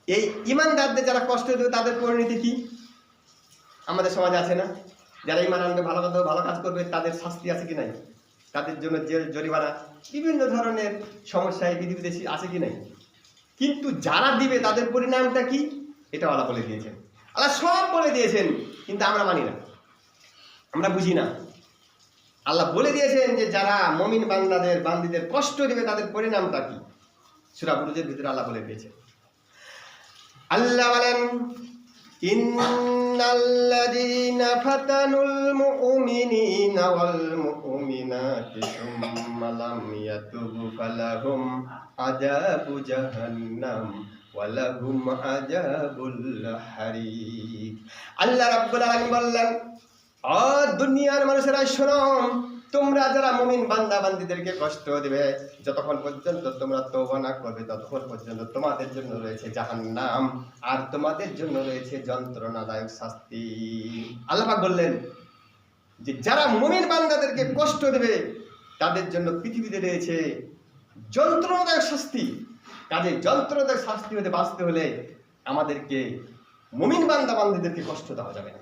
এই ইমানদারদের যারা কষ্ট দেবে তাদের পরিণতি কি আমাদের সমাজে আছে না? যারা ইমান আনবে, ভালো কাজ করবে, তাদের শাস্তি আছে কি নাই? তাদের জন্য জেল, জরিমানা, বিভিন্ন ধরনের সমস্যা এই পৃথিবীতে আছে কি নাই? কিন্তু যারা দিবে তাদের পরিণামটা কি, এটা আল্লাহ বলে দিয়েছেন। আল্লাহ সব বলে দিয়েছেন, কিন্তু আমরা মানি না, আমরা বুঝি না। আল্লাহ বলে দিয়েছেন যে যারা মুমিন বান্দীদের কষ্ট দেবে তাদের পরিণামটা কি। সূরা বুরুজের ভিতরে আল্লাহ বলে দিয়েছেন। আল্লাহ বলেন, ইন্নাল্লাযীনা ফাতানুল মুমিনিনা ওয়াল মুমিনাতি সুম্মা লাম ইয়াতুবু ফালাহুম আযাবু জাহান্নাম ওয়া লাহুম আযাবুল হারিক। আল্লাহ রাব্বুল আলামিন বললেন, ও দুনিয়ার মানুষেরা শোনো, তোমরা যারা মুমিন বান্দাবান্দীদেরকে কষ্ট দিবে, যতক্ষণ পর্যন্ত তোমরা তওবা না করবে ততক্ষণ পর্যন্ত তোমাদের জন্য রয়েছে জাহান্নাম, আর তোমাদের জন্য রয়েছে যন্ত্রণাদায়ক শাস্তি। আল্লাহ পাক বললেন যে যারা মুমিন বান্দাদেরকে কষ্ট দেবে তাদের জন্য পৃথিবীতে রয়েছে যন্ত্রণাদায়ক শাস্তি। কাজে যন্ত্রণাদায়ক শাস্তি হতে বাঁচতে হলে আমাদেরকে মুমিন বান্দাবান্দীদেরকে কষ্ট দেওয়া যাবে না।